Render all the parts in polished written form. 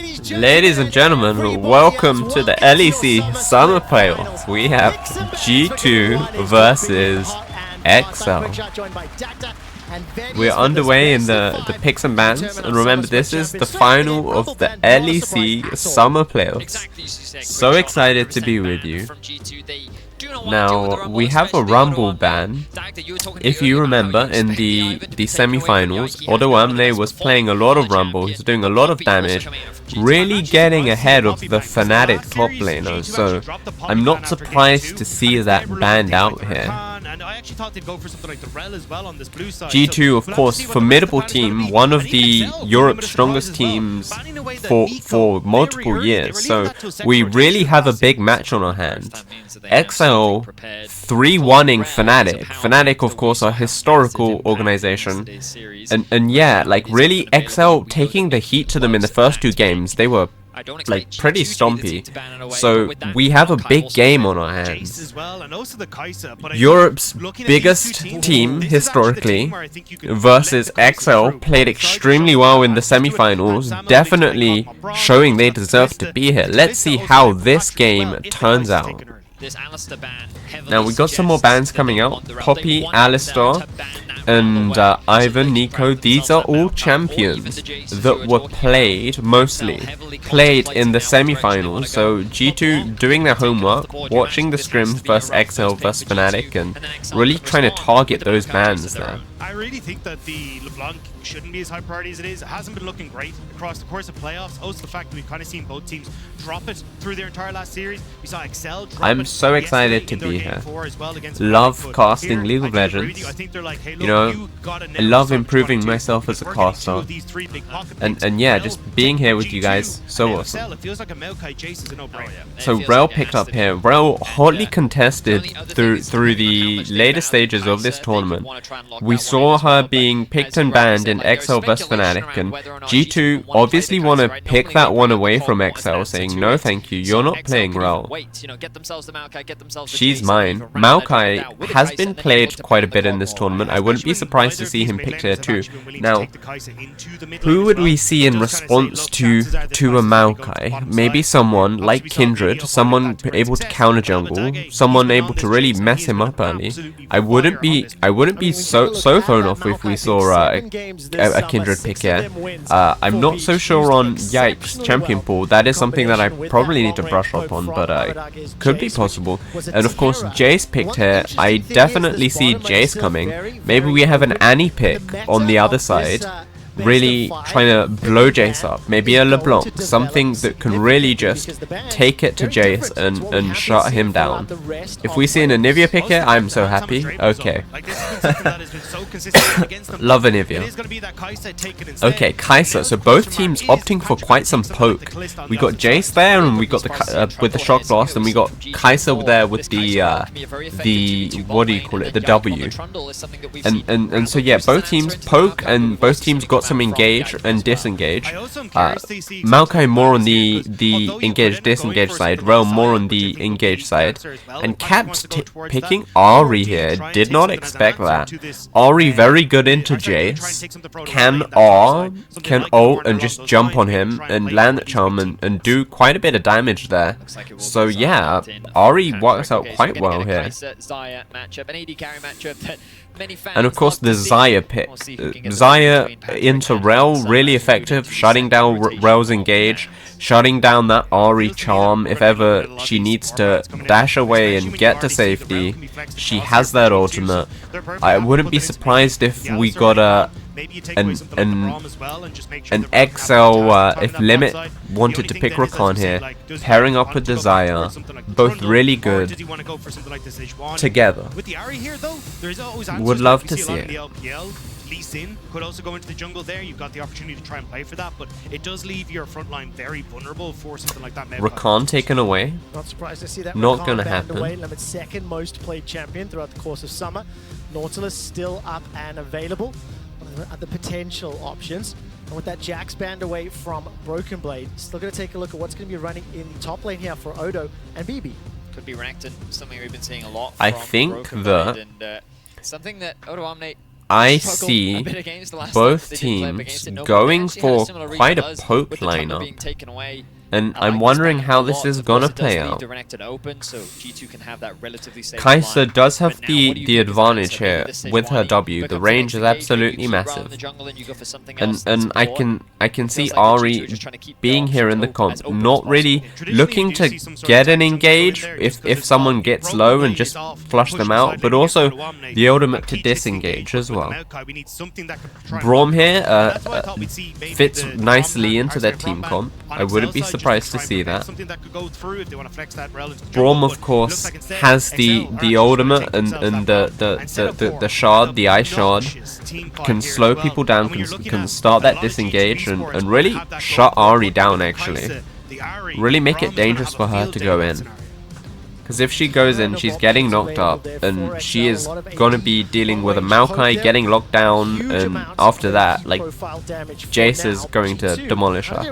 Ladies and gentlemen, welcome to the LEC Summer Playoffs. We have G2 versus XL. We're underway in the picks and bans, and remember, this is the final of the LEC Summer Playoffs. So excited to be with you. Now, we have a Rumble ban. If you remember, in the semi-finals, Odoamne was playing a lot of Rumble, he's doing a lot of damage, really getting ahead of the Fnatic top laner, so I'm not surprised to see that banned out here. G2, of course, formidable team, one of the Europe's strongest teams for multiple years, so we really have a big match on our hands. XL 3-1ing Fnatic. Fnatic, of course, are a historical organization, and yeah, like really XL taking the heat to them in the first two games. They were like pretty stompy, so we have a big game on our hands. Europe's biggest team historically versus XL played extremely well in the semi-finals, definitely showing they deserve to be here. Let's see how this game turns out. Now we got some more bans coming out. Poppy, Alistar, and Ivan, Nico. These are all champions that were mostly played in the semi-finals. So G2 doing their homework, watching the scrims versus XL versus Fnatic, and really trying to target those bans there. I really think that the LeBlanc shouldn't be as high priority as it is. It hasn't been looking great across the course of playoffs. Also the fact that we've kind of seen both teams drop it through their entire last series. We saw Excel drop I'm so excited to be here. Love casting League of Legends. You know, I love improving myself as a caster. And yeah, just being here with you guys, so awesome. So Rel picked up here. Rel hotly contested through the later stages of this tournament. We saw her being picked and banned in XL vs Fnatic, and G2 obviously want to pick that one away from XL, saying no thank you, you're not playing Rel. She's mine. Maokai has been played quite a bit in this tournament. I wouldn't be surprised to see him picked here too. Now, who would we see in response to a Maokai? Maybe someone like Kindred, someone able to counter jungle, someone able to really mess him up early. I wouldn't be so thrown off if we saw a Kindred pick here. I'm not so sure on Yikes champion pool. That is something that I probably need to brush up on, but could be possible. And of course, Jace picked here. I definitely see Jace coming. Maybe we have an Annie pick on the other side, really trying to blow Jace up. Maybe a LeBlanc, something that can really just take it to Jace and shut him down. If we see an Anivia pick here, I'm so happy. Okay. Love Anivia. Okay, Kai'Sa. So both teams opting for quite some poke. We got Jace there, and we got the with the shock blast, and we got Kai'Sa there with the what do you call it? The W. And so yeah, both teams poke, and both teams got some engage and disengage. Maokai more on the engage disengage side, Rel more on the engage side, and Caps picking Ari here. Did not expect that. Ari very good into Jace, can ult and just jump on him and land that charm and do quite a bit of damage there. So yeah, Ari works out quite well here. And of course the Xayah pick. Xayah into Rel, really effective, shutting down Rel's engage, shutting down that Ari charm if ever she needs to dash away and get to safety. She has that ultimate. I wouldn't be surprised if we got an XL, if Limit wanted to pick Rakan here, pairing up with the Xayah, both really good together. Would love to see it. Lee Sin could also go into the jungle there. You've got the opportunity to try and play for that, but it does leave your front line very vulnerable for something like that. Rakan taken away. Not surprised to see that. Not going to happen. Limit's second most played champion throughout the course of summer. Nautilus still up and available. At the potential options. And with that Jax banned away from Broken Blade, still going to take a look at what's going to be running in the top lane here for Odo and BB. Could be Branton, something we've been seeing a lot. I think that and something that Odoamne I struggled see a bit against the last both time they did play up teams against it. No, going they actually had a for similar quite a read to poke us, with the jungler lineup. being taken away. And I I'm like wondering this how back this a is lot. Of gonna course, it does play leave out. the Renekton open, so G2 can have that relatively safe Kai'Sa line. does have But now, what do you the think is advantage answer? Maybe here the Sejuani with her W. The becomes range the is next engage, where you absolutely keep around massive. the jungle and you go for something else And that's I important. can see Feels like the G2 Ari are just trying to keep being their here in the options as comp, open not as really possible. looking to get an engage if someone gets low and just flush them out, but also the ultimate to disengage as well. Braum here fits nicely into their team comp. I wouldn't be surprised to see that. Braum, of course, has the ultimate and the shard, the ice shard, can slow people down, can start that disengage and really shut Ari down actually. Really make it dangerous for her to go in. Because if she goes in, she's getting knocked up, and she is gonna be dealing with a Maokai getting locked down, and after that, like, Jace is going to demolish her.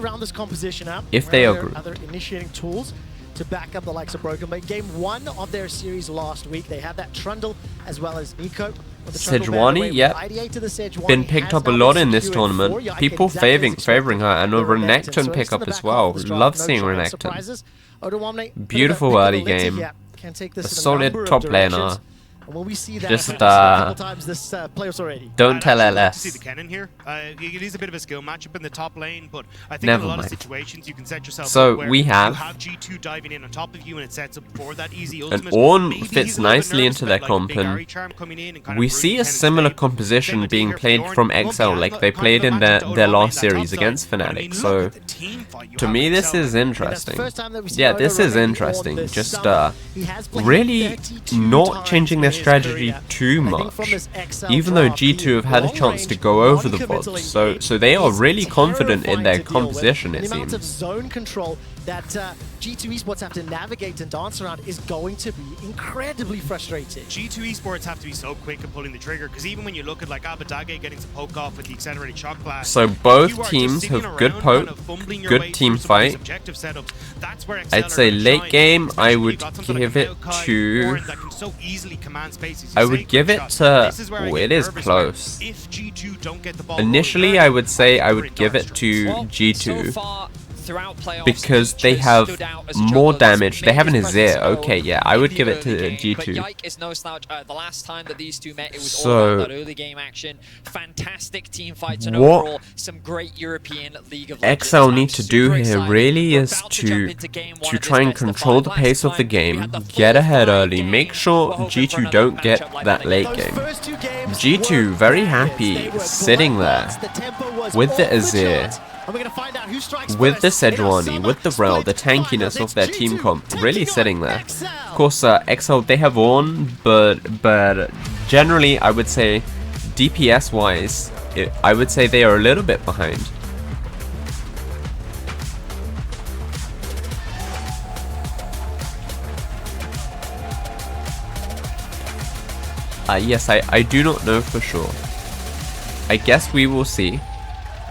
If they agree. Other initiating tools to back up the likes of Broken Blade. Game 1 of their series last week, they had that Trundle as well as Nico. Sejuani, yep, been picked up a lot in this tournament. People favoring her, and a Renekton pickup as well. Love seeing Renekton. Beautiful early game. A solid top laner. Just don't tell LS. See the cannon here. It is a bit of a skill matchup in the top lane, but I think Never in a lot mind. of situations you can set yourself So up where we have G2 diving in on top of you, and it sets up for that easy and ultimate. Ornn Maybe fits he's a little bit nicely nervous into their about, comp, big and Ari charm coming in and kind we of see a ruining similar Kennan's composition day. being played from XL like they played in their last series against Fnatic. So to me this is interesting. Yeah, this is interesting. Just really not changing their strategy too much. Even though G2 have had a chance to go over the VODs, so they are really confident in their composition, it seems. Zone control that G2 Esports have to navigate and dance around is going to be incredibly frustrating. G2 Esports have to be so quick at pulling the trigger, because even when you look at like Abadage getting to poke off with the accelerated shock blast, so both teams have good poke, good team fight. I'd say late game I would give it to... I would give it to... Oh, it is close. Initially I would say I would give it to G2. Because they have more damage. They have an Azir. Okay, yeah, I would give it to G2. So, what XL need to do here really is to try and control the pace of the game, get ahead early, make sure G2 don't get that late game. G2 very happy sitting there with the Azir, with the Sejuani, with the Rel, the tankiness of their team comp, really sitting there. Of course, XL, they have Ornn, but generally, I would say, DPS-wise, I would say they are a little bit behind. Yes, I do not know for sure. I guess we will see.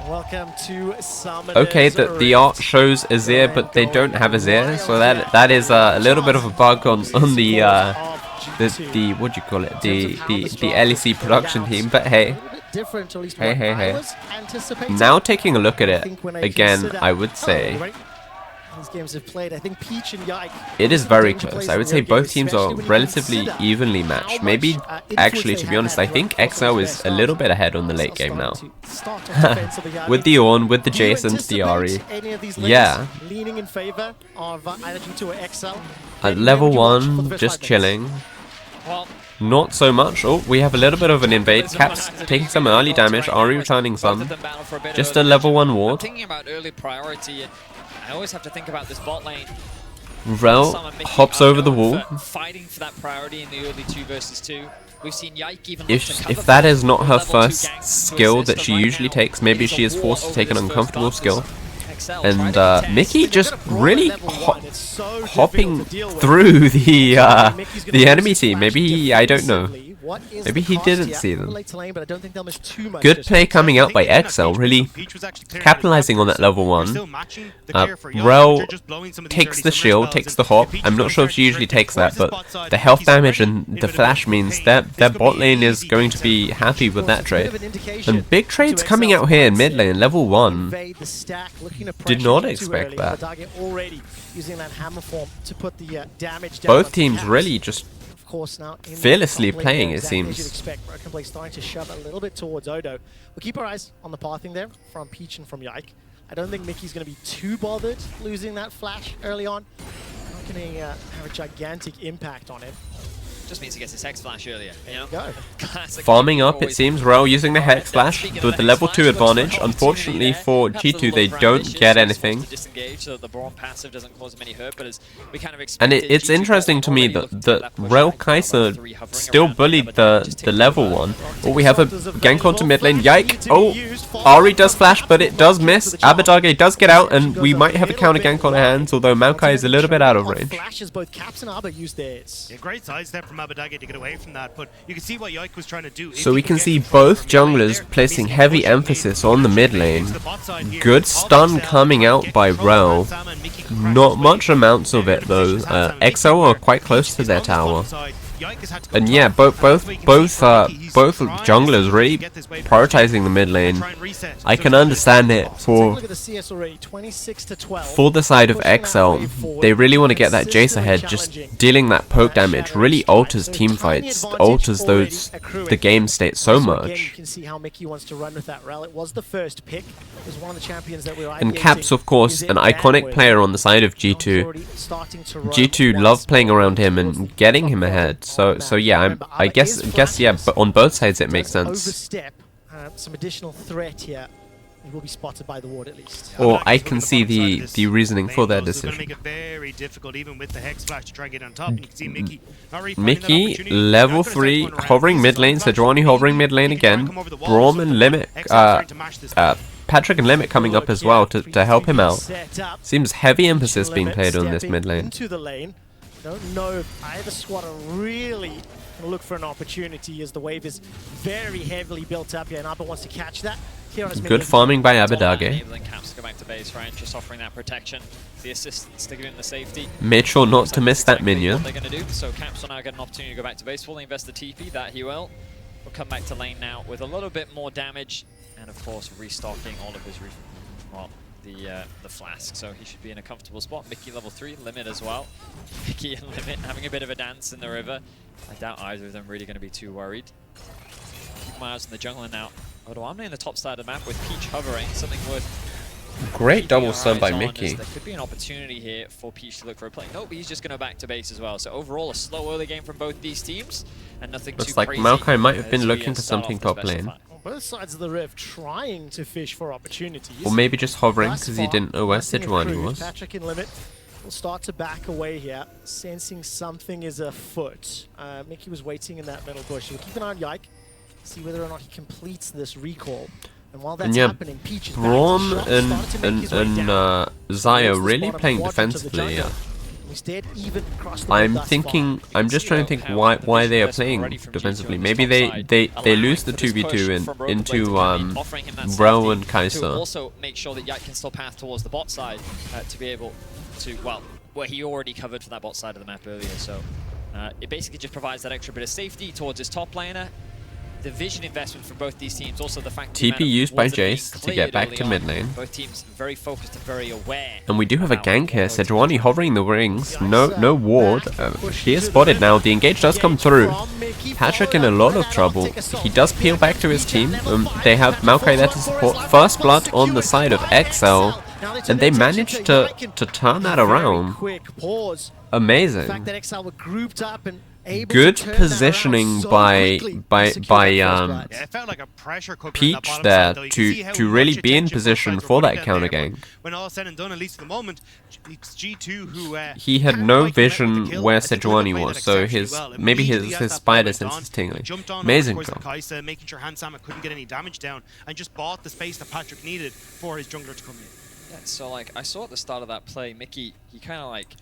Welcome to Summoners. Okay, the art shows Azir, but they don't have Azir, so that is a little bit of a bug on the what do you call it, the LEC production team. But hey, now taking a look at it again, I would say these games have played, I think Peach and Yike, it is very close. I would say both teams are relatively evenly matched. Maybe, actually, to be honest, I think XL is a little bit ahead on the late game now. With the Ornn, with the Jason, the Ari. Yeah. Leaning in favor of either G2 or XL. At level 1, just chilling. Not so much. Oh, we have a little bit of an invade. Caps taking some early damage. Ari returning some. Just a level 1 ward. Thinking about early priority, I always have to think about this bot lane. Rel hops over the wall. Fighting for that priority in the early 2 versus 2. We've seen Yike even if that is not her first skill that she usually takes, maybe she is forced to take an uncomfortable skill. And Mickey just really hopping through the enemy team. Maybe I don't know. What is Maybe the he cost didn't here? see them. Late to lane, but I don't think they'll miss too much Good just play yet. coming out by Thinking that XL, Peach really was actually clearing capitalizing on that level They're 1. still matching the clear for Yike, Rel which are just blowing some of these takes early the summoner shield, spells, takes and the hop. Peach is I'm gonna not sure if start she usually drifting takes that, towards his but bot side. the health He's damage already and in the with a flash bit of means pain. that This their could bot be lane is easy going to to be Peach. happy with that It's a bit trade. of an indication And big trades to coming XL's out here in mid mindset. lane, level 1. Invade the stack, looking to Did pressure not G2 expect early. that. Abadage already using that hammer form to put the damage down. Both onto teams Caps. really just Of course, now in the fearlessly top lane playing, there, it exactly as seems. you'd expect. Broken Blade starting to shove a little bit towards Odo. We'll keep our eyes on the pathing there from Peach and from Yike. I don't think Mickey's going to be too bothered losing that flash early on. Not going to have a gigantic impact on him. Just means he gets his Hex Flash earlier, you know? Go. Classic farming Mickey up, it always- seems. Rel using the Hex Flash Speaking of with the Hex level Flash, 2 looks for an advantage. opportunity Unfortunately there. for Perhaps a G2, little they don't ambitious, get so he's anything. forced to disengage so that the Braum passive doesn't cause him any hurt, but as we kind of And expected, it's G2 interesting to me already that looking to get that push Rel back. Kaiser 3 hovering still around, bullied but the just the takes level over. 1. Oh, we have a gank onto mid lane. Yike! Oh, Used. Ari does flash, but it does miss. Abadage does get out, and we might have a counter gank on our hands, although Maokai is a little bit out of range. Flashes, both Caps and Abba used theirs. Yeah, great sidestep from Abadage to get away from that, but you can see what Yike was trying to do. So we can see both junglers placing heavy emphasis on the mid lane. Good stun coming out by Rel. Not much amounts of it though. XL are quite close to their tower. And yeah, both junglers really prioritizing the mid lane. I can understand it for Look at the CS already, 26 to 12. for the side of XL. They really want to get that Jace ahead. Just dealing that poke damage really alters team fights, alters the game state so Again, you much. can see how Mickey wants to run with that Rel. It was the first pick. It was one of the champions that we were And ideating Caps, of course, is an in iconic bandwidth. player on the side of G2. Already starting to run G2 once love playing more around him towards and the getting top him right ahead. on So the yeah, map. Remember, I Abba guess is yeah, flashes. but on both sides it makes Does sense. overstep some additional threat here. He will be spotted by the ward at least. Or I can see the reasoning for their It's going to decision. make it very difficult, even with the Hex Flash, to try and get on top. And you can see Mickey not really finding that Mickey, opportunity. level Not gonna 3, take one around. hovering He's mid lane. got Sejuani hovering mid lane He can try and again. come over the wall. Braum So and Limit, XL starting to mash this Patrick and Limit coming up as well to help him out. Set up. Seems heavy emphasis being Limit played on this stepping mid lane. Into the lane. Don't know if either squad are really going to look for an opportunity as the wave is very heavily built up here, and Abba wants to catch that. Here on his Good minion. farming by It's all about Abadage. enabling Caps to go back to base, right? Just offering that protection, the assistance to give him the safety. Made sure not to miss that Exactly minion. What they're going to do. So Caps will now get an opportunity to go back to base. Fully invest the TP, that he will. We'll come back to lane now with a little bit more damage, and of course restocking all of his the flask. So he should be in a comfortable spot. Mickey level 3, Limit as well. Mickey and Limit having a bit of a dance in the river. I doubt either of them really going to be too worried. Keep my eyes on the jungler now. Although I'm in the top side of the map with Peach hovering, something worth Great keeping double our stun eyes by on, Mickey. as there could be an opportunity here for Peach to look for a play. Nope, he's just going to back to base as well. So overall, a slow early game from both these teams, and nothing Looks too like crazy Maokai might have as been we, looking for start something off the top special lane. fight. On both sides of the rift trying to fish for opportunities. Or maybe just hovering Thus because he far, didn't know where nothing Sejuani improved. was. Patrick and Limit will start to back away here, sensing something is afoot. Mickey was waiting in that middle bush. So we'll keep an eye on Yike, see whether or not he completes this recall. And while that's And yeah, happening, Peach is Braum back to shot, started to make his way down Zaya towards the really bottom playing quadrant of the defensively. jungle. We stayed even across the I'm board thus thinking, far. I'm just trying to think why they are playing defensively. Maybe they lose the 2v2 into Rel and To Kaiser. also make sure that Yike can still path towards the bot side to be able to, well, where he already covered for that bot side of the map earlier. So it basically just provides that extra bit of safety towards his top laner. The vision investment from both these teams, also the fact that TP used by Jace to get back to mid lane. Both teams very focused and very aware. And we do have a about gank here. what those Sejuani hovering the rings. No ward. He is spotted now. The engage does come through. Patrick in a lot of trouble. He does peel back to his team. They have Maokai there to support. First blood on the side of XL. And they managed to turn that around. Quick pause. Amazing. The fact that XL were grouped up and able Good to turn that positioning around so by quickly to by secure by that first blood. Yeah, it felt like a pressure cooker in that Peach bottom there side, though. You can see how to much really be in attention both position sides were for putting that down counter there, but gank. when all said and done, at least at the moment, it's G2 who He had can't no quite connect with the vision kill. where I think Limit Sejuani played was, that so exceptionally his well. maybe Immediately his as that spider went sense on, is tingling. jumped on Amazing over the job. course of Kaisa, making sure Hansama couldn't get any damage down, and just bought the space that Patrick needed for his jungler to come in. Yeah, so like I saw at the start of that play, Mickey, he kind of like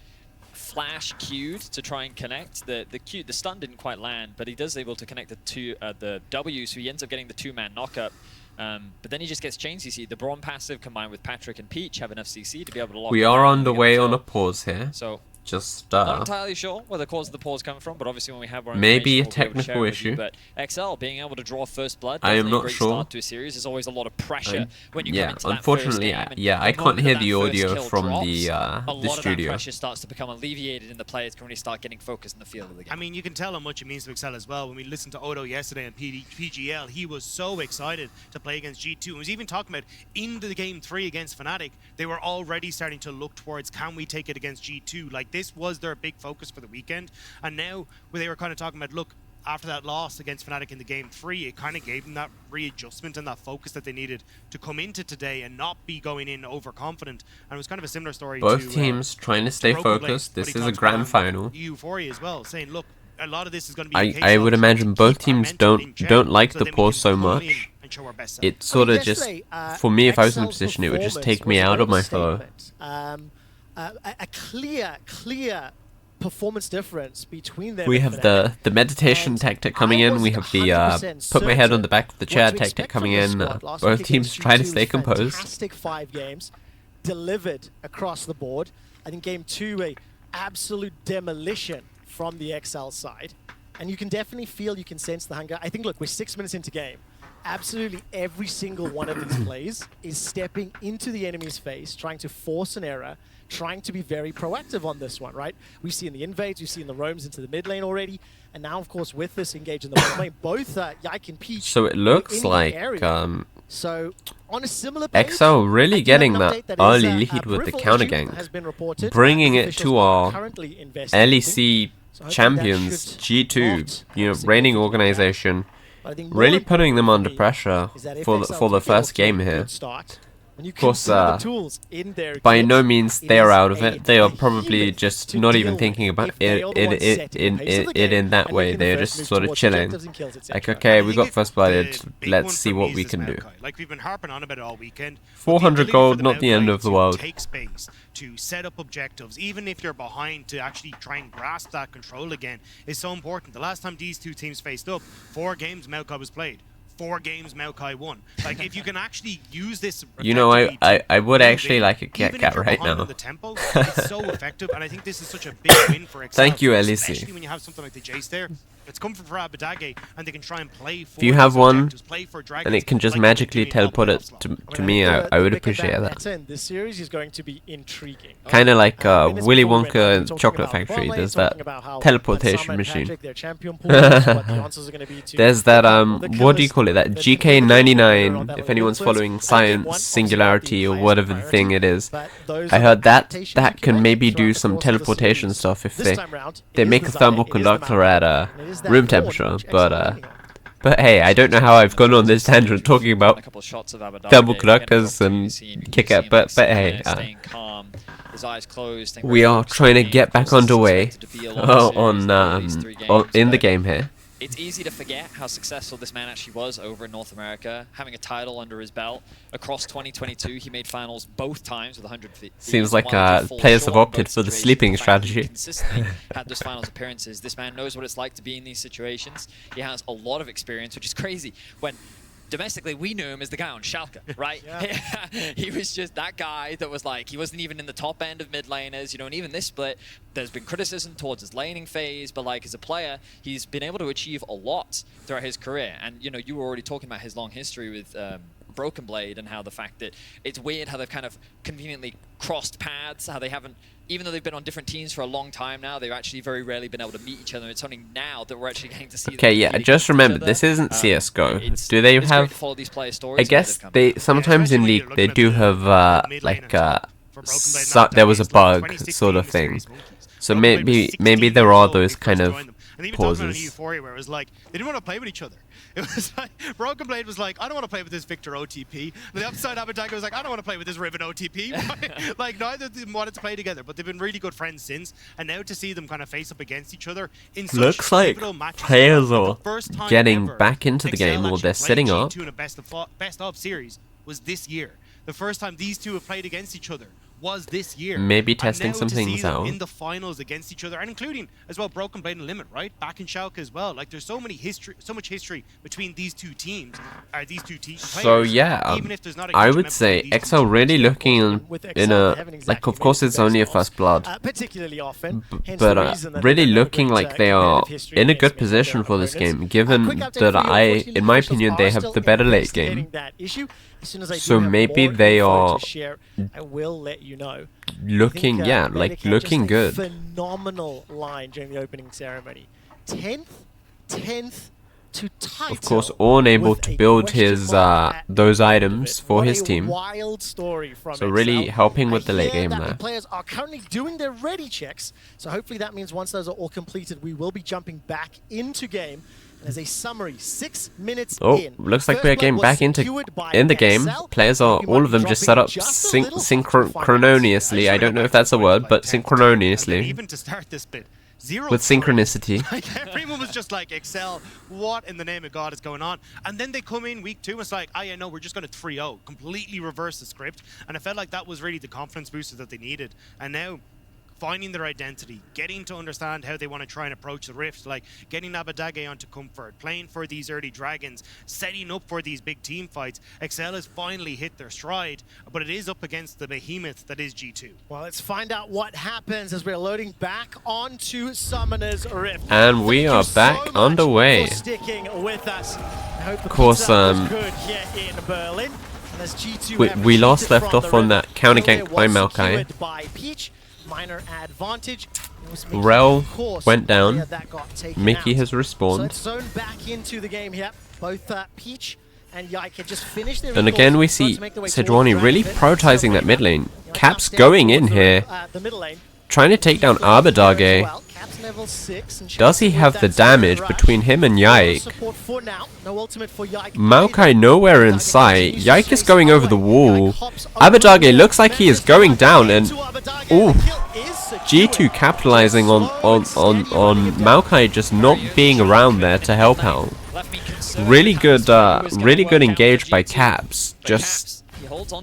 flash queued to try and connect. The stun didn't quite land, but he does able to connect the W, so he ends up getting the 2-man knockup. But then he just gets chains. You see the Braun passive combined with Patrick and Peach have enough CC to be able to lock. We are underway on a pause here. So just not entirely sure where the cause of the pause coming from, but obviously when we have our maybe a we'll technical issue. But XL being able to draw first blood, I am not a great sure. Start to a series is always a lot of pressure when you come into unfortunately, that first game. yeah, I can't hear the audio from the a lot of that studio. pressure starts to become alleviated, and the players can really start getting focused in the field of the game. I mean, you can tell how much it means to Excel as well. When we listened to Odo yesterday on PGL, he was so excited to play against G2. And was even talking about in the game 3 against Fnatic, they were already starting to look towards, can we take it against G2? Like, this was their big focus for the weekend. And now they were kind of talking about, look, after that loss against Fnatic in the game 3, it kind of gave them that readjustment and that focus that they needed to come into today and not be going in overconfident. And it was kind of a similar story. Both teams trying to stay focused. This is a grand final. Euphoria as well, saying, look, a lot of this is going to be. I would imagine both teams don't like the pause so much. It sort of just, for me, if I was in a position, it would just take me out of my flow. A clear performance difference between them. We have the meditation tactic coming in. We have the put my head on the back of the chair tactic coming in. Both teams trying to stay composed. Fantastic 5 games delivered across the board. I think game 2 a absolute demolition from the XL side, and you can definitely feel, you can sense the hunger. I think, look, we're 6 minutes into game. Absolutely every single one of these plays is stepping into the enemy's face, trying to force an error, trying to be very proactive on this one, right? We've seen the invades, we've seen the roams into the mid lane already, and now, of course, with this engage in the bot lane, both Yike and Peach. So it looks like so on a similar page, XL really getting that early lead with the counter gank, bringing it to our LEC champions, G2, you know, reigning organization, really putting them under pressure for the first game here. Of course, by no means they are out of it. They are probably just not even thinking about it in that way. They are just sort of chilling. Like, okay, we got first blooded. Let's see what we can do. Like we've been harping on about it all weekend. 400 gold, not the end of the world. Take space to set up objectives, even if you're behind, to actually try and grasp that control again is so important. The last time these two teams faced up, 4 games Maokai was played. 4 games Maokai won. Like, if you can actually use this, you know, I would actually like a cat right now. The tempo, it's so effective, and I think this is such a big win for XL. Thank you, LEC. Especially when you have something like the Jace there. It's come from Abadage, and they can try and play for. If you have one, dragons, and it can just magically teleport it to me, I would appreciate that. This series is going to be intriguing. Kind of like Willy Wonka and Chocolate Factory. There's that teleportation machine. There's that what do you call it? That GK99. If anyone's following Science Singularity or whatever the thing it is, I heard that can maybe do some teleportation stuff if they make a thermal conductor at room temperature, but hey, I don't know how I've gone on this tangent talking about thermal conductors and kick it, but hey, we are trying to get back underway in the game here. It's easy to forget how successful this man actually was over in North America, having a title under his belt. Across 2022, he made finals both times with 100 feet. Seems like players have opted for the sleeping strategy. Consistently had those finals appearances. This man knows what it's like to be in these situations. He has a lot of experience, which is crazy. When domestically, we knew him as the guy on Schalke, right? Yeah. He was just that guy that was like, he wasn't even in the top end of mid laners, you know, and even this split, there's been criticism towards his laning phase, but like as a player, he's been able to achieve a lot throughout his career. And, you know, you were already talking about his long history with Broken Blade and how the fact that it's weird how they've kind of conveniently crossed paths, how they haven't, even though they've been on different teams for a long time now, they've actually very rarely been able to meet each other. It's only now that we're actually getting to see. Okay, yeah, just remember, this isn't CSGO. Do they have... I guess they sometimes in League they do have there was a bug sort of thing. So maybe there are those kind of pauses. Euphoria where it was like they didn't want to play with each other. It was like Broken Blade was like, I don't want to play with this Victor OTP. And the upside Abadage was like, I don't want to play with this Riven OTP. Like neither of them wanted to play together, but they've been really good friends since. And now to see them kind of face up against each other in such looks like players are getting back into the game, or they're sitting up. G2 in a best of series was this year. The first time these two have played against each other was this year. Maybe And testing now some to see things them out. in the finals against each other, and including as well Broken Blade and Limit, right? Back in Schalke as well. Like there's so much history between these two teams, these two players. So yeah, even if there's not a I huge would amount say between these XL two really teams. looking in a, like, of course it's only a first blood, particularly often, but really looking like they are in a good position for this game, given that in my opinion, they have the better late game. So maybe they are I will let you know. looking, yeah, like looking good. Phenomenal line during the opening ceremony. 10th to title. Of course, Arron able to build his those items for his team. Wild story from So really XL. helping with the late game that there. the players are currently doing their ready checks. So hopefully that means once those are all completed, we will be jumping back into game. And as a summary, 6 minutes Oh, in. looks like First we're blood getting was back into secured by in the game. XL. Players are, We all might of be them just set dropping up just a little off the synchronously. I don't know if that's a word, but And then synchronously. even to start this bit, 0 With scoring. synchronicity. Like everyone was just like, XL, what in the name of God is going on? And then they come in week 2 and it's like, oh yeah, no, we're just going to 3-0, completely reverse the script. And I felt like that was really the confidence booster that they needed. And now, finding their identity, getting to understand how they want to try and approach the Rift, like getting Abadage onto Comfort, playing for these early Dragons, setting up for these big team fights. XL has finally hit their stride, but it is up against the behemoth that is G2. Well, let's find out what happens as we're loading back onto Summoner's Rift. And we Thank are you so back much underway. for sticking with us. I hope the Of course, pizza was good here in Berlin. And as G2 have we last retreated left from off the on Rift, that counter Ilya gank by was Maokai. secured by Peach. Minor advantage. It was Mickey, Rel of course, went down. player that got taken Mickey out. has So respawned. let's zone back into the game here. Both Peach and Yike had just finished their And recalls, again we tried see to make their way Sejuani towards really Branton. prioritizing that mid lane. You know, Caps down going in towards here, the middle lane. trying to take down Abadage. Well, Cap's level 6 and Does he with have that the speed damage rush. between him and No Yike? support for now. No ultimate for Yike. Maokai nowhere in sight. Yike is going over the wall. Yike hops over the Abadage wall. looks like he is going down, and Into Abadage. ooh, The kill is secured. G2 capitalizing on Maokai just not being around there to help out. Really good engage by Caps. Just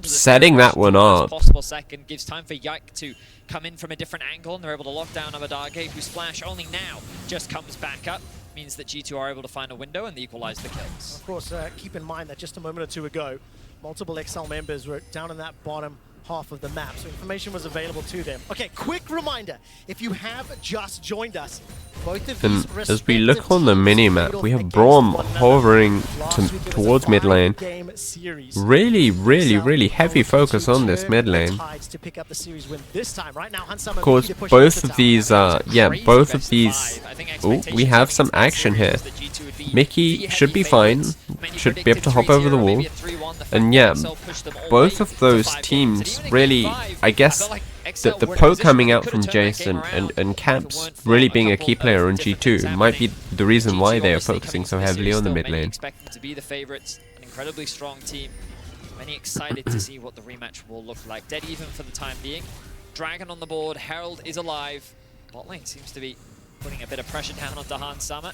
setting that one up. Possible second gives time for Yike to come in from a different angle, and they're able to lock down Abadage, whose flash only now just comes back up. Means that G2 are able to find a window and they equalize the kills. Of course, keep in mind that just a moment or two ago, multiple XL members were down in that bottom half of the map, so information was available to them. Okay, quick reminder, if you have just joined us, both of And these as we look on the respective mini-map, teams we have against Braum one another. hovering Last week it was towards a mid lane. 5-game series. Really heavy XL focus on this turn mid the lane. tides to pick up the series win this time. Right now, Hans Of course, both of these, Oh, we have some action here. Mickey should be fine, should be able to hop over the wall. And yeah, both of those teams really, I guess, the poke coming out from Jason and Caps really being a key player on G2 might be the reason why they are focusing so heavily on the mid lane. Expect them to be the favorites, an incredibly strong team. Many excited to see what the rematch will look like. Dead even for the time being. Dragon on the board, Herald is alive. Bot lane seems to be putting a bit of pressure down onto Hans Sama.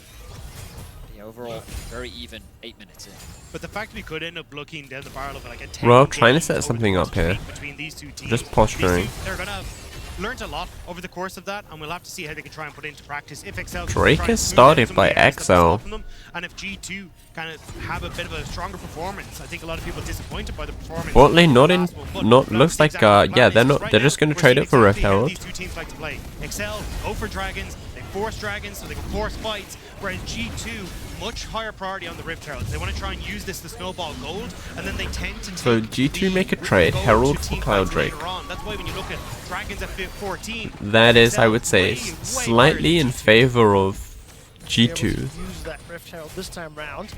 The overall very even 8 minutes in. But the fact we could end up looking down the barrel of like a 10 Well, trying to games set over something the up course here. between these two teams. Just posturing. These two, they're gonna have learned a lot over the course of that, and we'll have to see how they can try and put it into practice. If XL Drake can try is and smooth started out some by of the areas that XL. are stopping them, and if G2 kind of have a bit of a stronger performance, I think a lot of people are disappointed by the performance. Bot lane not in, last one, but not that's looks like exactly what yeah matters. they're Right now, just gonna we're trade seeing it for Rift exactly how Herald. these two teams like to play. XL go for dragons, they force dragons so they can force fights, whereas G2 much higher priority on the Rift Heralds. They want to try and use this to snowball gold, and then they tend to So take G2 the make a trade, gold Herald to for team Cloud fights later Drake. on. That's why when you look at dragons at 14, That is, I would say, way slightly in favor of G2. Use that Rift Herald this time round.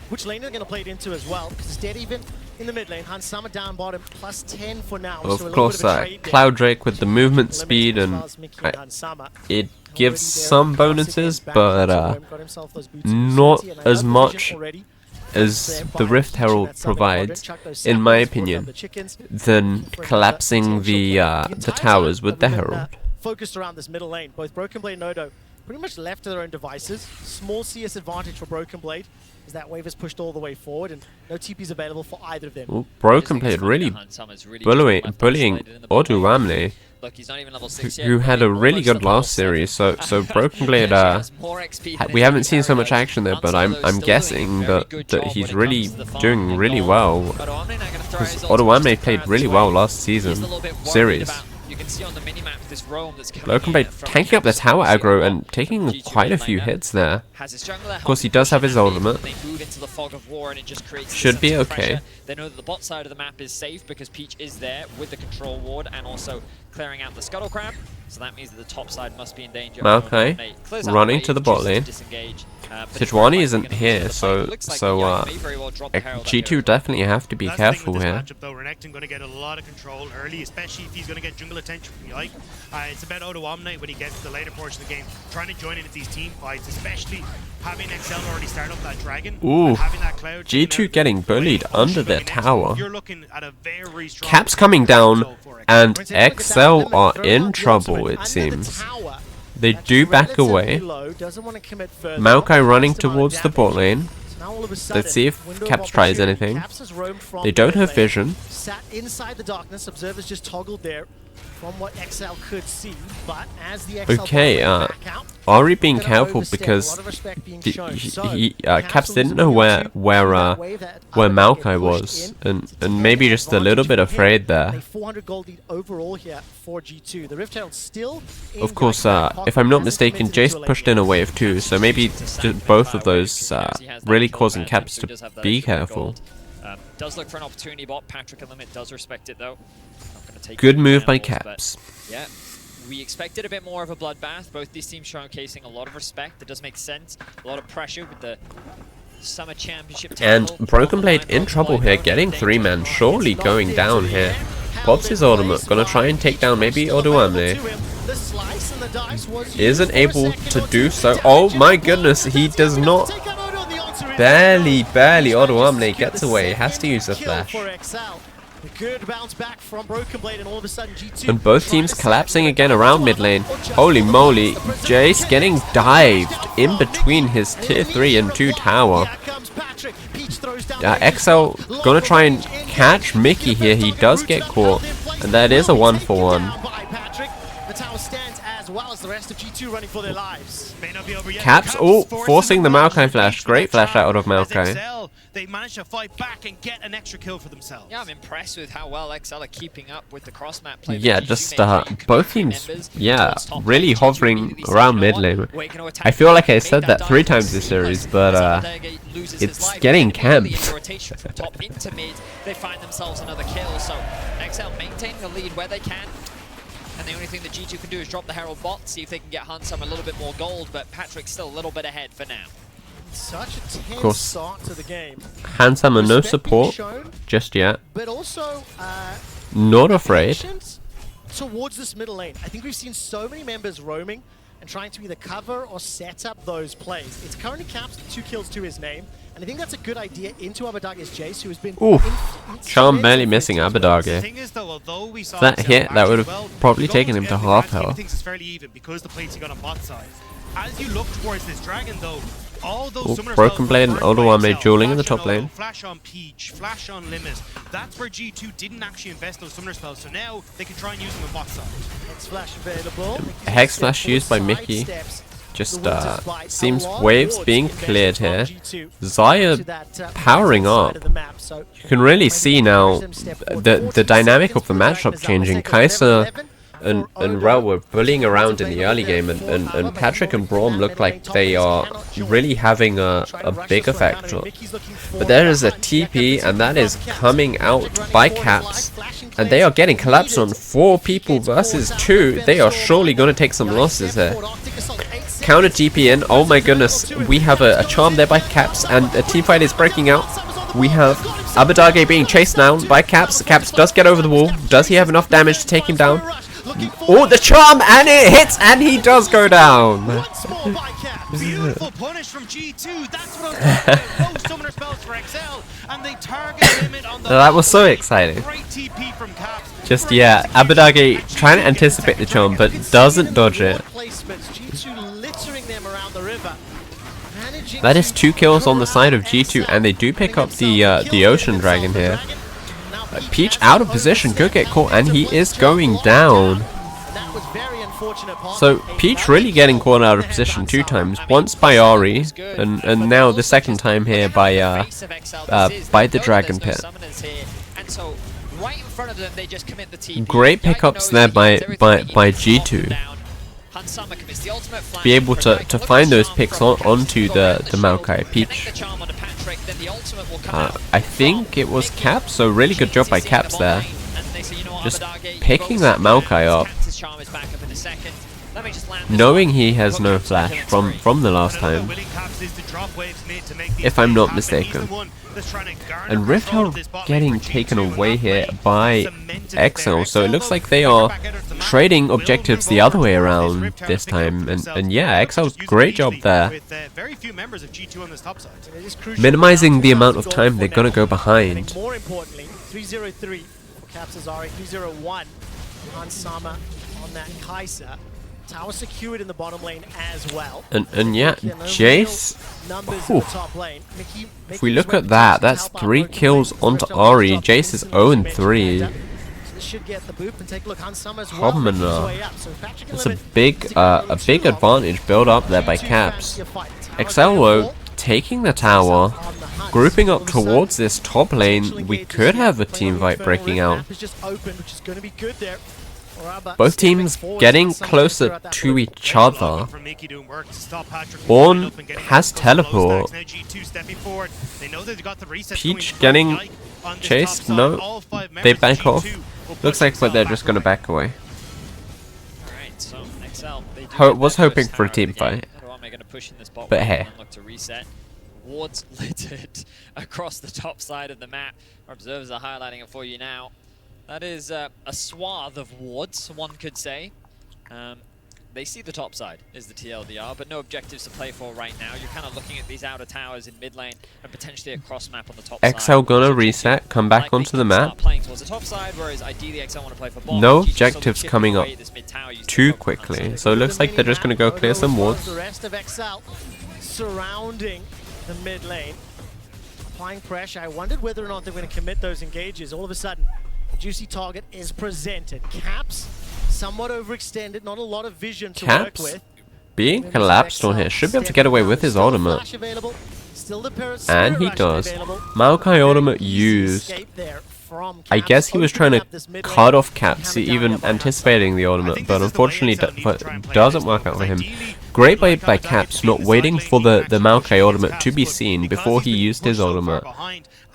Which lane they're going to play it into as well, because it's dead even in the mid lane. Hans Sama down bottom, plus 10 for now. Of so a little course, bit of a trade there. Cloud Drake with the movement Limited speed as and well as Mickey and Hans Sama. it Already gives there, some classic bonuses, and back but into him, got himself those boots not and I as love much Vision already. as There the by Rift Peach, Herald that's something provides, Chuck those in my saplings, brought opinion, down the chickens. than collapsing the entire towers time with the have we been, Herald. Focused around this middle lane. Both Broken Blade and Nodo pretty much left to their own devices. Small CS advantage for Broken Blade. as that wave is pushed all the way forward and no TPs available for either of them. Ooh, Broken Blade really bullying Oduamne, Look, he's not even level 6 who yet, had a almost really good level last 7. series. So Broken Blade, we haven't seen so much action there, but I'm guessing that he's really doing really well. Because Oduamne played really well last series. You can see on the minimap this roam that's coming Broken Blade tanking up the tower aggro and taking quite a few hits there. Of course, he does have his ultimate. Should be okay. They know that the bot side of the map is safe because Peach is there with the control ward and also clearing out the Scuttle Crab. So that means that the top side must be in danger. Maokai running to the bot lane. Sejuani isn't here, so G2 definitely have to be careful here. Though Renekton going to get a lot of control early, especially if he's going to get jungle attention from Yike. It's about Oduamne when he gets to the later portion of the game, trying to join into these team fights, especially having XL already start up that dragon. Ooh, having that cloud G2 getting bullied under their tower. You're looking at a very strong Caps coming down, and XL are in trouble, it seems. They do back away. Maokai running towards the bot lane. Let's see if Caps tries anything. They don't have vision. Sat inside the darkness, observers just toggled there from what XL could see, but as the XL okay, Ari being careful because Caps didn't know where Maokai was, and maybe just a little bit afraid there. 400 gold lead overall here for G2. The Rift Herald still of course, if I'm not mistaken, Jace pushed in a wave too, so maybe both of those really causing Caps to be careful. Does look for an opportunity bot. Patrick and Limit does respect it though. Good move by Caps. Yeah, we expected a bit more of a bloodbath. Both these teams showcasing a lot of respect. It does make sense. A lot of pressure with the Summer Championship title. And Broken Blade in trouble here, getting 3-man, surely going down here. Pops his ultimate, gonna try and take down maybe Oduamne. Isn't able to do so. Oh my goodness, he does not. Barely Oduamne gets away, has to use a flash. Good bounce back from Broken Blade, and all of a sudden G2 and both teams collapsing again around mid lane. Holy moly, Jace getting dived in between his tier 3 and 2 tower. XL gonna try and catch Mickey here. He does get caught, and that is a 1-for-1. Caps, oh, forcing the Maokai flash. Great flash out of Maokai. They managed to fight back and get an extra kill for themselves. Yeah, I'm impressed with how well XL are keeping up with the cross map play. Yeah, just both teams, yeah, really hovering around mid lane. I feel like I said that 3 times this series, but it's getting camped. Top into mid, they find themselves another kill. So XL maintaining the lead where they can. And the only thing that G2 can do is drop the Herald bot, see if they can get Hansam a little bit more gold, but Patrick's still a little bit ahead for now. Such a tense start to the game. Hansam and no support just yet. But also not afraid. Towards this middle lane. I think we've seen so many members roaming and trying to either cover or set up those plays. It's currently Caps 2 kills to his name, and I think that's a good idea into Abadaga's Jace, who has been Charm barely missing Abadaga. That hit, that would have probably taken him to half health. It's fairly even because the plates he got on bot side. As you look towards this dragon though, all those Broken Blade and Oduamne dueling in the top lane. Flash on Peach, flash on Limit. That's where G2 didn't actually invest those summoner spells, so now they can try and use them on bot side. Hex flash available. Hex flash used by Mickey. Just seems waves being cleared here. Xayah powering up. You can really see now the dynamic of the matchup changing. Kai'Sa and Rel were bullying around in the early game, and Patrick and Braum look like they are really having a big effect. But there is a TP, and that is coming out by Caps, and they are getting collapsed on 4 people versus 2. They are surely going to take some losses here. Counter TP in. Oh my goodness, we have a charm there by Caps, and a team fight is breaking out. We have Abadage being chased down by Caps. Caps does get over the wall. Does he have enough damage to take him down? Oh, the charm, and it hits, and he does go down. Beautiful punish from G2. That's what I was talking about. Those summoner spells for XL, and they target Limit on the that was so exciting. Great TP from Caps. Just, yeah, Abadage trying to anticipate the charm, but doesn't dodge it. G2 littering them around the river. That is 2 kills on the side of G2, and they do pick up the Ocean Dragon here. Peach out of position, could get caught, and he is going down. So Peach really getting caught out of position 2 times. Once by Ari, and now the second time here by the Dragon Pit. Great pickups there by G2. To be able to find those picks onto the Maokai. Peach. I think it was Caps, so really good job by Caps there. Just picking that Maokai up. Knowing he has no flash from the last time, if I'm not mistaken. And Rift Herald getting taken away here by XL, so it looks like they are trading objectives the other way around this time. And yeah, XL's great job there. Minimizing the amount of time they're gonna go behind. More importantly, 303 for Caps Azari, 201 Hansama on that Kaiser. Tower secured in the bottom lane as well. And yeah, Jace. If we look at that, that's 3 kills onto Ari. Jace is 0-3. It's a big advantage built up there by Caps. XLO taking the tower, grouping up towards this top lane. We could have a team fight breaking out. Both teams getting closer to each other. Ornn has teleport. Peach getting chased? No. They back off. Looks like they're just going to back away. Was hoping for a team fight. But hey. Wards littered across the top side of the map. Our observers are highlighting it for you now. That is a swath of wards, one could say. They see the top side, is the TLDR, but no objectives to play for right now. You're kind of looking at these outer towers in mid lane and potentially a cross map on the top side. XL gonna reset, come back onto the map. Playing towards the top side, whereas ideally XL want to play for bottom. No objectives coming up too quickly, so it looks like they're just gonna go clear some wards. The rest of XL surrounding the mid lane, applying pressure. I wondered whether or not they're going to commit those engages. All of a sudden, a juicy target is presented. Caps, somewhat overextended, not a lot of vision to work with. Being collapsed on here, should be able to get away with his ultimate. And he does. Maokai ultimate used. I guess he was trying to cut off Caps, even anticipating the ultimate, but unfortunately doesn't work out for him. Great by Caps, not waiting for the Maokai ultimate to be seen before he used his ultimate,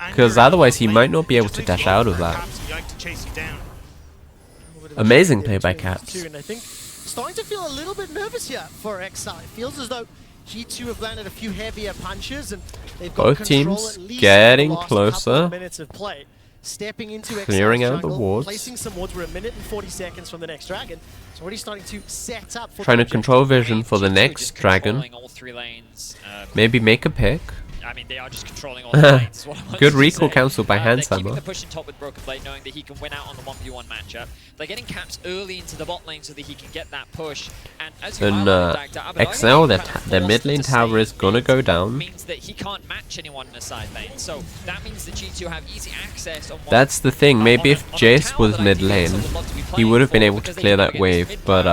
because otherwise he might not be able to dash out of that. Amazing play by Caps. I think starting to feel a little bit nervous here for XL. It feels as though G2 have landed a few heavier punches and they've got both teams getting closer. Stepping into clearing out jungle, the wards. Placing some wards. We're a minute and 40 seconds from the next dragon. It's already starting to set up for trying to control vision for the next dragon. All 3 lanes. Maybe make a pick. I mean, they are just controlling all the lanes. Good recall cancel by Hansama. They're keeping the push in top with Broken Blade, knowing that he can win out on the 1v1 matchup. They're getting Caps early into the bot lane so that he can get that push. And as you XL, their mid lane tower is gonna go down. Means that he can't match anyone in a side lane. So that means that G2 have easy access on that's the thing. Maybe if Jace was mid lane, he would have been able to clear that wave. But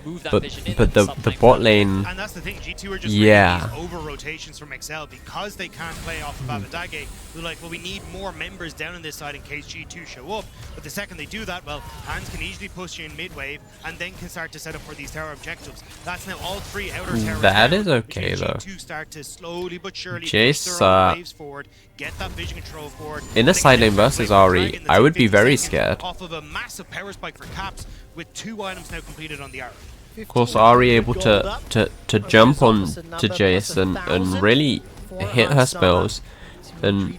the bot lane, and that's the thing, G2 are just yeah. over rotations from XL because they can't play off of Abadage. They're like, well, we need more members down on this side in case G2 show up. But the second they do that, well, Hans can easily push you in mid wave and then can start to set up for these tower objectives. That's now all 3 outer towers. That is okay though. G2 start to slowly but surely Jace, waves forward, get that vision control forward. In a side lane versus Ari, I would be very scared. Off of a massive power spike for Caps with 2 items now completed on the Arron. Of course, Ari able to jump on to Jace and really hit her spells and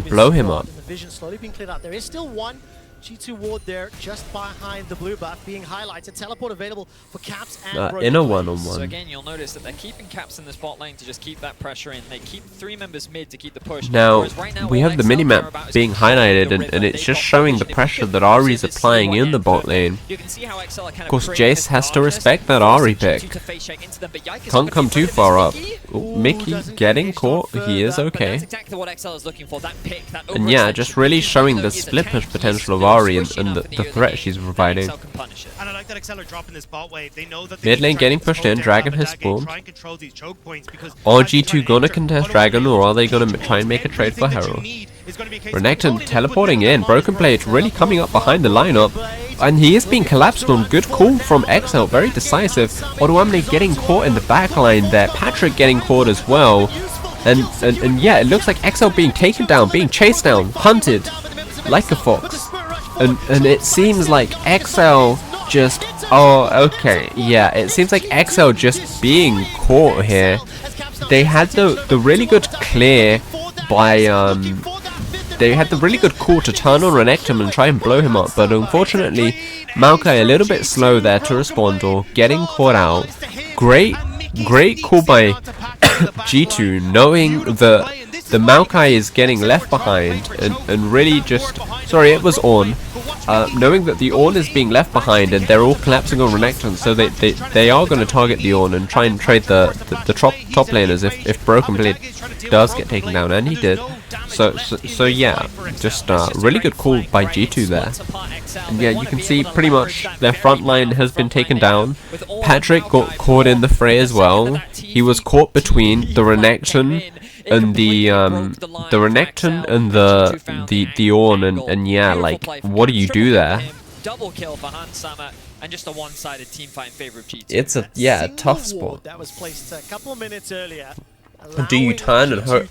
blow him up. The vision slowly being cleared up. There is still one G2 ward there, just behind the blue buff, being highlighted. Teleport available for Caps and Broken In a Blade. one-on-one. So again, you'll notice that they're keeping Caps in the spot lane to just keep that pressure in. They keep 3 members mid to keep the push. Now, Whereas right now, we all have the XL care minimap about is being controlling highlighted, the and rhythm. it's They've just got showing the position. If pressure we that can Ari's this applying in the C1 bot lane. You can see how XL are kind Of course, creating Jace this has to darkness, respect that forcing Ari G2 pick. to face check into them, but Yike is Can't not come gonna too be far rid up. of this Mickey. Ooh, Mickey doesn't getting finish caught. off He is further, But that's okay. exactly what XL is looking for, that pick, that And yeah, overextension. just really showing the Even though he is a split tank, push he's potential of still Ari and squishy the enough in the threat early she's game that providing. XL can punish it. And I like that XL are dropping this bot wave. They know that Mid they lane need to getting try to pushed in, slow Dragon down has that game, spawned. try and control these choke points, because Are as you try G2 and gonna enter, contest Odo Dragon, or are they will gonna try and make a trade for everything that you Herald? need is gonna be a case of Renekton controlling it, teleporting putting it in, on Broken the Blade front. really coming up behind the lineup, and he is being collapsed on. Good call from XL, very decisive. Odoamne getting caught in the back line there, Patrick getting caught as well, and yeah, it looks like XL being taken down, being chased down, hunted like a fox, and it seems like XL just, oh okay, yeah, it seems like XL just being caught here. They had the really good clear by they had the really good call to turn on Renekton and try and blow him up, but unfortunately Maokai a little bit slow there to respond, or getting caught out. Great call by G2, knowing that the Maokai is getting left behind, and really just, sorry, it was Arron, knowing that the Arron is being left behind and they're all collapsing on Renekton, so they are going to target the Arron and try and trade the top laners if Broken Blade does get taken down, and he did. So yeah, just really good call by G2 there. And yeah, you can see pretty much their front line has been taken down. Patrick got caught in the fray as well. He was caught between the Renekton and the Renekton and the Arron, and yeah, like, what do you do there? Double kill for Hansama, and just a one-sided team fight in favor of G2. It's a tough spot. That was placed a couple of minutes earlier. Do you turn and hope?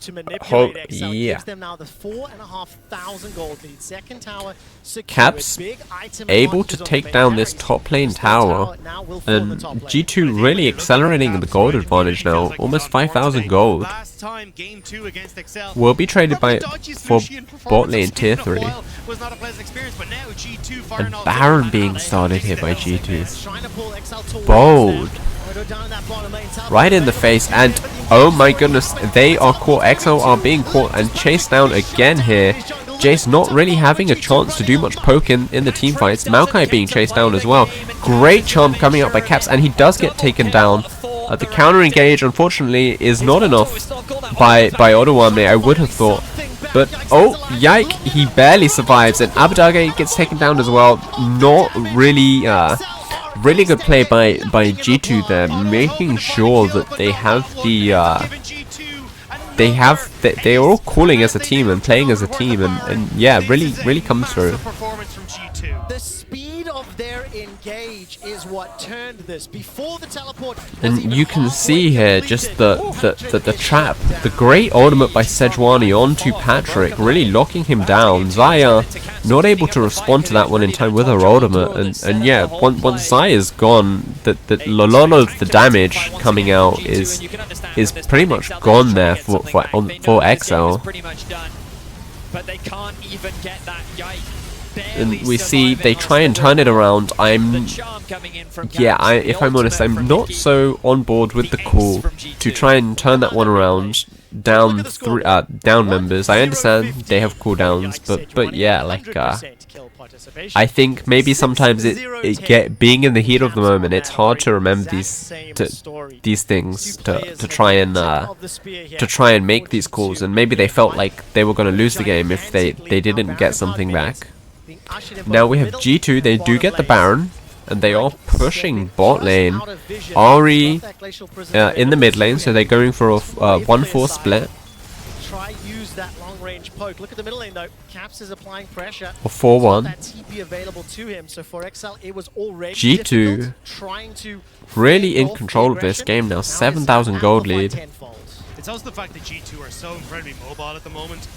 Yeah. Yeah. Them now the 4,500 gold lead. Second tower secured. Caps Big item able advantages to on take the down main this barracks. top lane First tower, now will fall in the and top lane. G2 really accelerating the gold advantage now, almost 5,000 gold. Last time, game 2 against XL, Will be traded probably dodgiest for Lucian bot performance lane I've tier seen in a 3. while. Was not a pleasant experience, but now G2 firing And all Baron cylinders. being started here by G2. Trying to pull XL towards Bold. them. Odo down in that bottom lane. Teleport Right in the available. face, and oh my goodness, they are caught. XL are being caught and chased down again here. Jace not really having a chance to do much poke in the team fights. Maokai being chased down as well. Great charm coming out by Caps, and he does get taken down. The counter engage, unfortunately, is not enough by Odoamne, I would have thought. But, oh, yike, he barely survives, and Abadage gets taken down as well. Not really, really good play by G2 there, making sure that they have the, they are all calling as a team and playing as a team, and yeah, really comes through. Performance from G2. The speed of their engage is what turned this. Before the teleport, And you can see here just the trap, the great ultimate by Sejuani onto Patrick, really locking him down. Xayah not able to respond to that one in time with her ultimate, and yeah, once Xayah's gone, a lot of the damage coming out is pretty much gone there for XL. But they can't even get that Yike. And we see they try and turn it around. If I'm honest, I'm not so on board with the call to try and turn that one around down members. I understand they have cooldowns, but yeah, like I think maybe sometimes being in the heat of the moment, it's hard to remember these things to try and make these calls, and maybe they felt like they were going to lose the game if they didn't get something back. Now we have G2, they do get the Baron, and they are pushing bot lane. Ari in the mid lane, so they're going for a 1-4 split. Try use that long range poke. Look at the middle lane though. Caps is applying pressure. Or 4-1. That TP available to him. So for XL, it was already G2 difficult trying to really in fend off control the of this aggression. game now. Now it's 7,000 gold amplified lead. tenfold. It's also the fact that G2 are so incredibly mobile at the moment.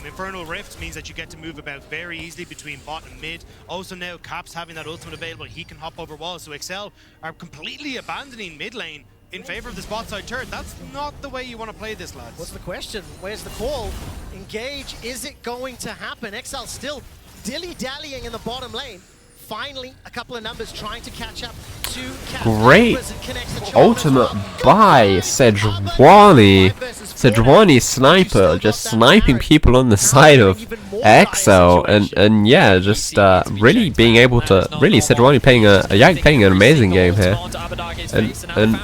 Infernal Rift means that you get to move about very easily between bot and mid. Also now Caps having that ultimate available, he can hop over walls. So XL are completely abandoning mid lane in favor of the spot side turret. That's not the way you want to play this, lads. What's the question? Where's the call? Engage. Is it going to happen? XL still dilly-dallying in the bottom lane. Finally, a couple of numbers trying to catch up to Great ultimate by Sejuani. Sejuani sniper, just sniping people on the side of XL, and yeah, just really being able to really Sejuani playing playing an amazing game here, and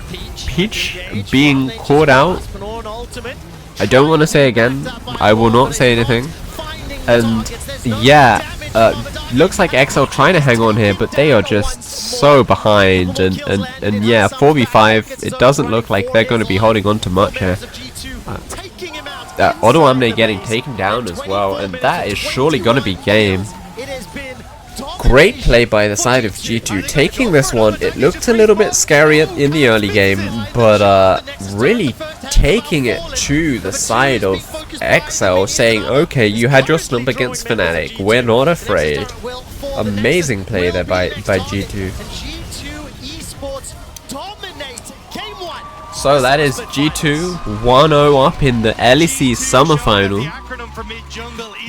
Peach being caught out. I don't want to say again. I will not say anything. And yeah, looks like XL trying to hang on here, but they are just so behind, and yeah, 4v5, it doesn't look like they're going to be holding on to much here. Auto Amne getting taken down as well, and that is surely going to be game. Great play by the side of G2, taking this one. It looked a little bit scary in the early game, but really taking it to the side of XL, saying, okay, you had your slump against Fnatic, we're not afraid. Amazing play there by G2. So that is G2 1-0 up in the LEC Summer Final.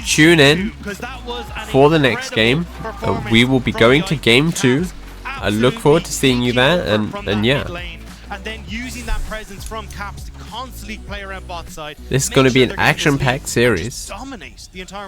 Tune in for the next game. We will be going to Game 2. I look forward to seeing you there, and yeah. And then using that presence from Caps to constantly play around bot side. This is going to be an action-packed series. Dominate the entire